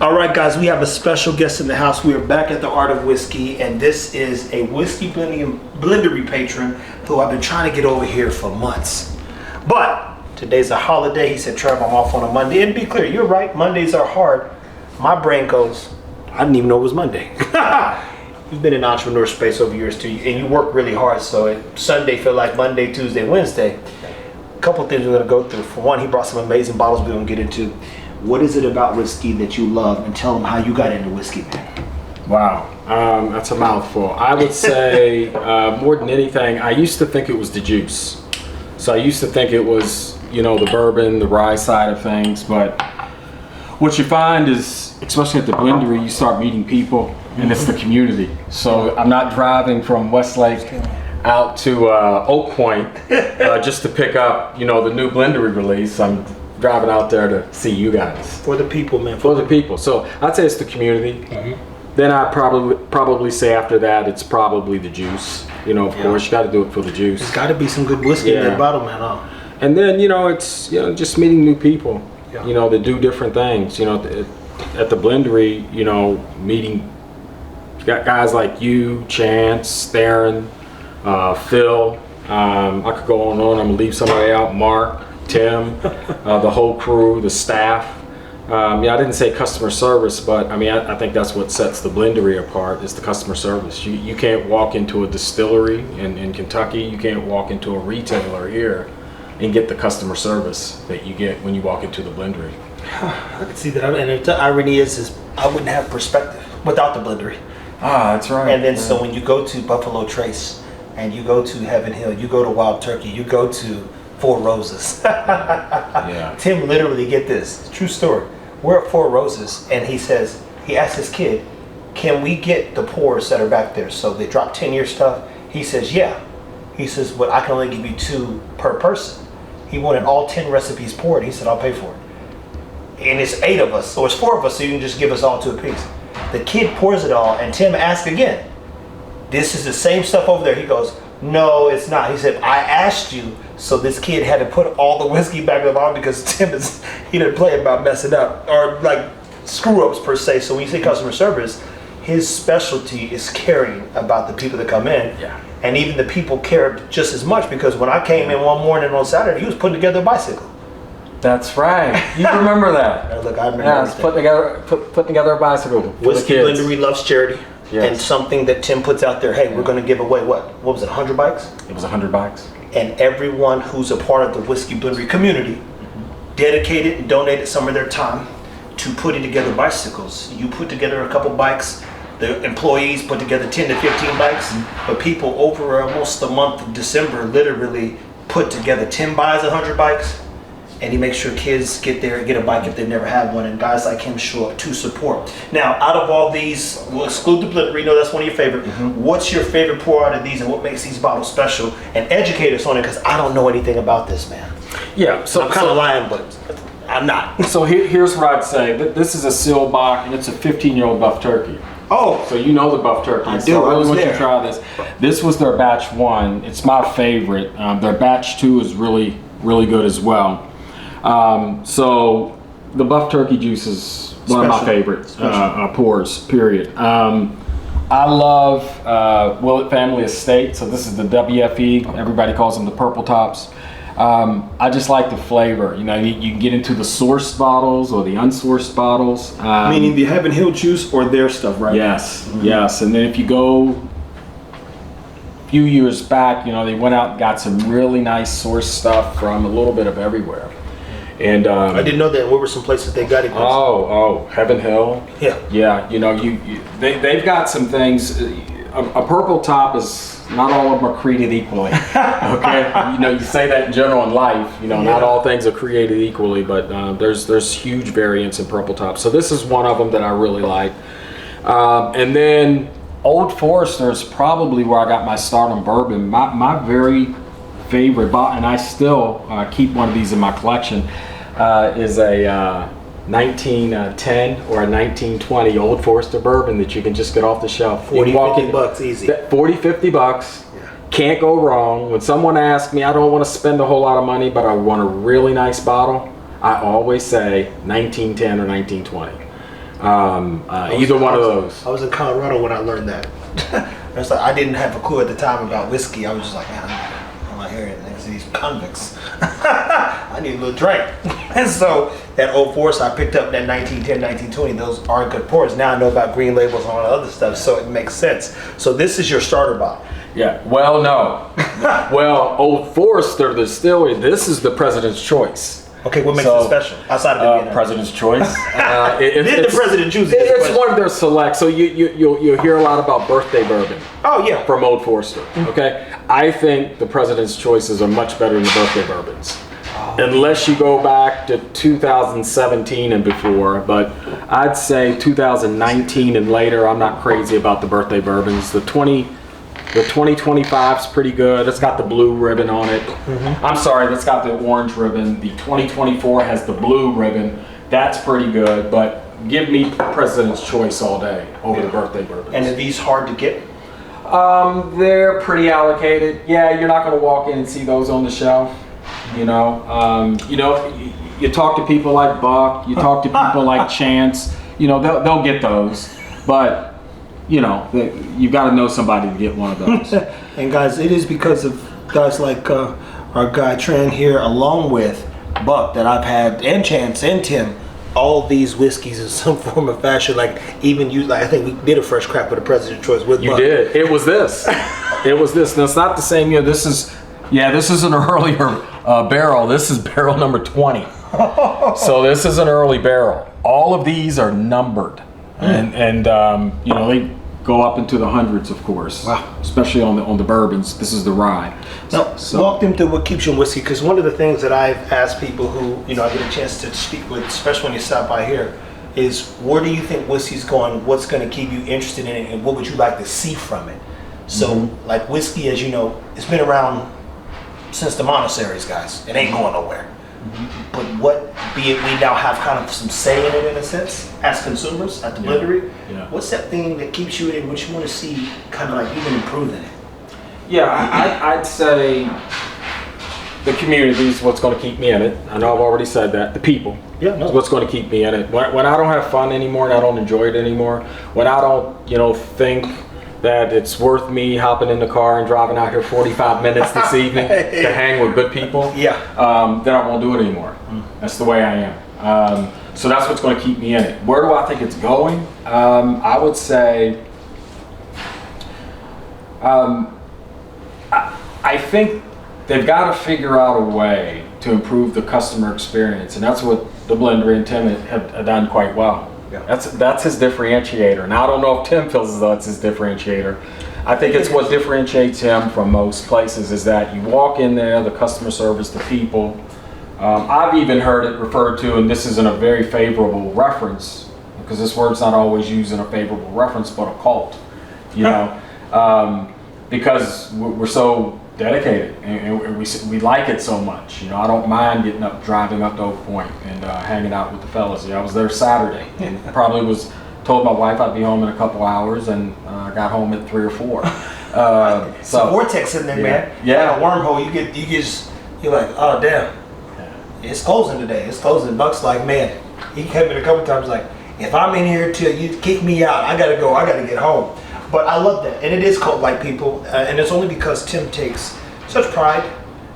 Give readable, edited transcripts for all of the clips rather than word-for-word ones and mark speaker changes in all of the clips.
Speaker 1: All right, guys, we have a special guest in the house. We are back at the Art of Whiskey, and this is a whiskey blendery patron who I've been trying to get over here for months. But today's a holiday. He said, Trev, I'm off on a Monday. And be clear, you're right. Mondays are hard. My brain goes, I didn't even know it was Monday. You've been in entrepreneur space over years too, and you work really hard. So Sunday feel like Monday, Tuesday, Wednesday. A couple things we're going to go through. For one, he brought some amazing bottles we're going to get into. What is it about whiskey that you love, and tell them how you got into whiskey, man?
Speaker 2: Wow, that's a mouthful. I would say more than anything, I used to think it was the juice. So I used to think it was, you know, the bourbon, the rye side of things. But what you find is, especially at the blendery, you start meeting people, and it's the community. So I'm not driving from Westlake out to Oak Point just to pick up, you know, the new blendery release. I'm driving out there to see you guys.
Speaker 1: For the people, man.
Speaker 2: For the people. So I'd say it's the community. Then I'd probably say after that, it's probably the juice. You know, of course, you got to do it for the juice.
Speaker 1: There's got to be some good whiskey in that bottle, man.
Speaker 2: And then, you know, it's, you know, just meeting new people, you know, that do different things. You know, at the blendery, you know, meeting, you got guys like you, Chance, Tran, Phil. I could go on and on. I'm going to leave somebody out. Mark, Tim, the whole crew, the staff. Yeah, I didn't say customer service, but I mean, I think that's what sets the blendery apart, is the customer service. You can't walk into a distillery in Kentucky, you can't walk into a retailer here and get the customer service that you get when you walk into the blendery.
Speaker 1: I can see that, and the irony is I wouldn't have perspective without the blendery.
Speaker 2: Ah, that's right.
Speaker 1: And then so when you go to Buffalo Trace, and you go to Heaven Hill, you go to Wild Turkey, you go to Four Roses.
Speaker 2: Yeah.
Speaker 1: Tim literally, get this, true story. We're at Four Roses, and he asked his kid, can we get the pours that are back there? So they drop 10-year stuff. He says, yeah. He says, but I can only give you 2 per person. He wanted all 10 recipes poured. He said, I'll pay for it. And it's 8 of us, or it's 4 of us, so you can just give us all 2 apiece. The kid pours it all, and Tim asks again, this is the same stuff over there. He goes, no, it's not. He said, I asked you. So this kid had to put all the whiskey back in the bottle because Tim he didn't play about messing up or like screw ups per se. So when you say customer service, his specialty is caring about the people that come in.
Speaker 2: Yeah.
Speaker 1: And even the people cared just as much, because when I came in one morning on Saturday, he was putting together a bicycle.
Speaker 2: That's right. You remember that?
Speaker 1: Look, I remember.
Speaker 2: Yeah, it's putting together a bicycle.
Speaker 1: Whiskey Blendery loves charity.
Speaker 2: Yes.
Speaker 1: And something that Tim puts out there, hey, we're going to give away what was it, 100 bikes?
Speaker 2: It was 100 bikes.
Speaker 1: And everyone who's a part of the Whiskey Blendery community dedicated and donated some of their time to putting together bicycles. You put together a couple bikes, the employees put together 10 to 15 bikes, but people over almost the month of December literally put together. Tim buys 100 bikes, and he makes sure kids get there and get a bike if they've never had one, and guys like him show up to support. Now, out of all these, we'll exclude the blendery, know that's one of your favorite. What's your favorite pour out of these, and what makes these bottles special? And educate us on it, because I don't know anything about this, man.
Speaker 2: Yeah, so
Speaker 1: I'm kind of lying, but I'm not.
Speaker 2: So here's what I'd say. This is a sealed box, and it's a 15-year-old buff turkey.
Speaker 1: Oh,
Speaker 2: so you know the buff turkey.
Speaker 1: I do.
Speaker 2: So I really want you
Speaker 1: there.
Speaker 2: to try this. This was their batch 1. It's my favorite. Their batch 2 is really, really good as well. So the buff turkey juice is one of my favorite pours, period. I love Willett Family Estate. So this is the WFE. Everybody calls them the purple tops. I just like the flavor. You know, you can get into the sourced bottles or the unsourced bottles.
Speaker 1: Meaning the Heaven Hill juice or their stuff, right?
Speaker 2: Yes, yes. And then if you go a few years back, you know, they went out and got some really nice sourced stuff from a little bit of everywhere. And
Speaker 1: I didn't know that. Where were some places they got it?
Speaker 2: Oh, Heaven Hill.
Speaker 1: Yeah.
Speaker 2: Yeah, you know, they've got some things. A purple top is, not all of them are created equally. Okay, you know, you say that in general in life. You know, not all things are created equally, but there's huge variance in purple tops. So this is one of them that I really like. And then Old Forester is probably where I got my start on bourbon. My very favorite bottle, and I still keep one of these in my collection, is a 1910 or a 1920 Old Forester bourbon that you can just get off the shelf.
Speaker 1: 40, 50 bucks easy.
Speaker 2: 40, 50 bucks. Yeah. Can't go wrong. When someone asks me, I don't want to spend a whole lot of money, but I want a really nice bottle, I always say 1910 or 1920. Either one of those.
Speaker 1: I was in Colorado when I learned that. It's like I didn't have a clue at the time about whiskey. I was just like, man, I'm not hearing next to these convicts. I need a little drink. And so that 04, so I picked up that 1910, 1920. Those are good pours. Now I know about green labels and all that other stuff, so it makes sense. So this is your starter bottle.
Speaker 2: Yeah. Well, no. Well, Old Forester Distillery. This is the President's Choice.
Speaker 1: Okay, what makes it special outside of it
Speaker 2: President's Choice?
Speaker 1: Did the president choose it?
Speaker 2: It's one of their select. So you'll hear a lot about birthday bourbon.
Speaker 1: Oh yeah,
Speaker 2: from Old Forester. Okay, I think the President's Choices are much better than the birthday bourbons, unless you go back to 2017 and before. But I'd say 2019 and later, I'm not crazy about the birthday bourbons. The 2025 is pretty good. It's got the blue ribbon on it. I'm sorry, that's got the orange ribbon. The 2024 has the blue ribbon. That's pretty good, but give me President's Choice all day over the birthday bourbons.
Speaker 1: And are these hard to get?
Speaker 2: They're pretty allocated. Yeah, you're not going to walk in and see those on the shelf. You talk to people like Buck. You talk to people like Chance. They'll get those, but. You've got to know somebody to get one of those.
Speaker 1: And guys, it is because of guys like our guy Tran here, along with Buck, that I've had, and Chance and Tim, all these whiskeys in some form or fashion. Like even you, like I think we did a fresh crack with the President's Choice with
Speaker 2: you
Speaker 1: Buck.
Speaker 2: did. It was this. It was this. Now it's not the same. This is an earlier barrel. This is barrel number 20. So this is an early barrel. All of these are numbered, and they go up into the hundreds, of course.
Speaker 1: Wow.
Speaker 2: Especially on the bourbons. This is the rye.
Speaker 1: Now, walk them through what keeps you in whiskey, because one of the things that I've asked people who, I get a chance to speak with, especially when you stop by here, is where do you think whiskey's going? What's going to keep you interested in it, and what would you like to see from it? So, like whiskey, as you know, it's been around since the monasteries, guys. It ain't going nowhere. But be it we now have kind of some say in it in a sense, as consumers at the blendery.
Speaker 2: Yeah.
Speaker 1: What's that thing that keeps you in it, what you want to see kind of like even improve in it?
Speaker 2: Yeah, I'd say the community is what's going to keep me in it. I know I've already said that. The people is what's going to keep me in it. When I don't have fun anymore and I don't enjoy it anymore, when I don't, think that it's worth me hopping in the car and driving out here 45 minutes this evening to hang with good people, then I won't do it anymore. That's the way I am. So that's what's going to keep me in it. Where do I think it's going? I would say, I think they've got to figure out a way to improve the customer experience, and that's what the Blendery and Tim have done quite well. Yeah. That's his differentiator. Now I don't know if Tim feels as though it's his differentiator. I think it's what differentiates him from most places is that you walk in there, the customer service, the people. I've even heard it referred to, and this isn't a very favorable reference, because this word's not always used in a favorable reference, but a cult, because we're so dedicated and we like it so much. I don't mind getting up, driving up to Oak Point and hanging out with the fellas. I was there Saturday and probably was told my wife I'd be home in a couple hours, and I got home at 3 or 4.
Speaker 1: It's a vortex in there, man.
Speaker 2: Yeah,
Speaker 1: like a wormhole. You're like, oh damn, it's closing today. It's closing. Buck's like, man, he came in a couple times like, if I'm in here till you kick me out, I gotta go. I gotta get home. But I love that, and it is cult-like people, and it's only because Tim takes such pride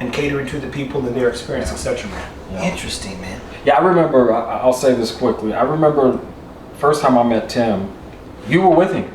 Speaker 1: in catering to the people and their experience, etc. Man, interesting, man.
Speaker 2: Yeah, I remember. I'll say this quickly. I remember first time I met Tim. You were with him.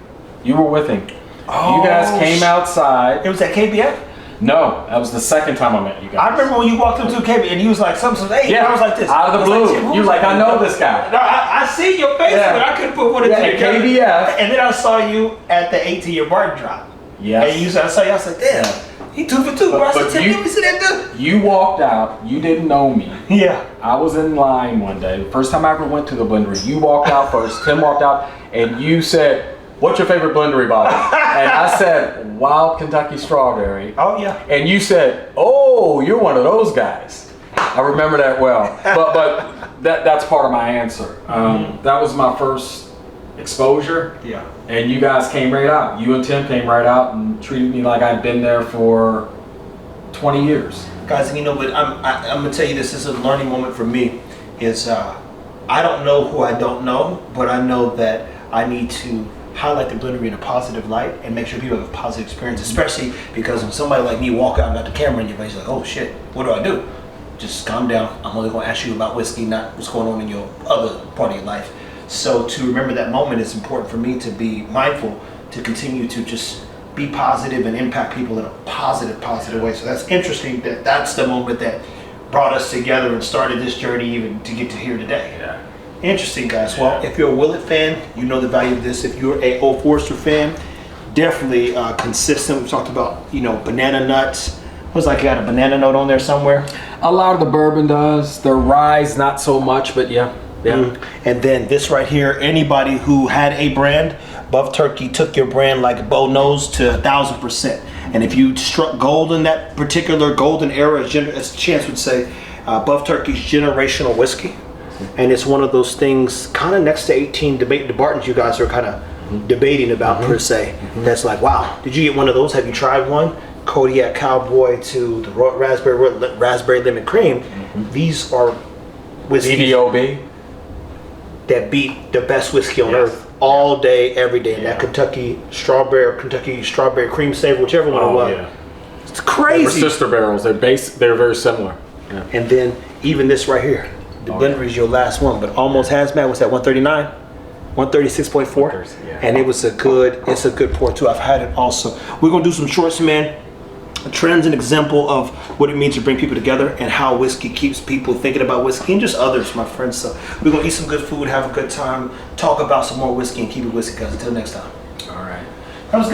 Speaker 2: Oh, you guys came outside.
Speaker 1: It was at KBF.
Speaker 2: No, that was the second time I met you guys.
Speaker 1: I remember when you walked into KBF and you was like something. Hey, yeah, I was like this.
Speaker 2: Out of the blue, you were like, I know this guy.
Speaker 1: No, I see your face, but I couldn't put one and two together.
Speaker 2: KBF.
Speaker 1: And then I saw you at the 18-year Barton drop.
Speaker 2: Yes.
Speaker 1: And I saw you. I was like, damn, he 2 for 2. But I said, Tim, let me see that dude.
Speaker 2: You walked out. You didn't know me.
Speaker 1: Yeah. I
Speaker 2: was in line one day. The first time I ever went to the Blendery. You walked out first. Tim walked out, and you said, "What's your favorite Blendery bottle?" And I said, "Wild Kentucky Strawberry."
Speaker 1: Oh yeah.
Speaker 2: And you said, "Oh, you're one of those guys." I remember that well. But that's part of my answer. That was my first exposure. Yeah. And you guys came right out. You and Tim came right out and treated me like I'd been there for 20 years.
Speaker 1: Guys, but I'm gonna tell you this is a learning moment for me. Is I don't know who I don't know, but I know that I need to highlight the blendery in a positive light and make sure people have a positive experience, especially because when somebody like me walk out and got the camera in your face, like, oh shit, what do I do? Just calm down. I'm only going to ask you about whiskey, not what's going on in your other part of your life. So to remember that moment, it's important for me to be mindful, to continue to just be positive and impact people in a positive way. So that's interesting that that's the moment that brought us together and started this journey even to get to here today.
Speaker 2: Yeah.
Speaker 1: Interesting, guys. Well, if you're a Willet fan, you know the value of this. If you're a Old Forester fan, definitely consistent. We talked about, banana nuts. Was like got a banana note on there somewhere.
Speaker 2: A lot of the bourbon does. The rye's not so much, but yeah.
Speaker 1: And then this right here, anybody who had a brand, Buff Turkey took your brand like Bo knows to 1,000%. And if you struck gold in that particular golden era, as Chance would say, Buff Turkey's generational whiskey. And it's one of those things kind of next to 18 Bartons you guys are kind of debating about per se. That's like, wow, did you get one of those? Have you tried one? Kodiak Cowboy to the raspberry lemon cream. These are whiskeys
Speaker 2: EDOB
Speaker 1: that beat the best whiskey on earth all day, every day. And that Kentucky strawberry cream savor, whichever one it was.
Speaker 2: Yeah.
Speaker 1: It's crazy.
Speaker 2: They're sister barrels. They're very similar. Yeah.
Speaker 1: And then even this right here, the blender is your last one, but almost hazmat. What's that? 139, 136.4, and it's a good pour too. I've had it also. We're gonna do some shorts, man. Tran's an example of what it means to bring people together and how whiskey keeps people thinking about whiskey and just others, my friends. So we're gonna eat some good food, have a good time, talk about some more whiskey, and keep it whiskey, guys. Until next time.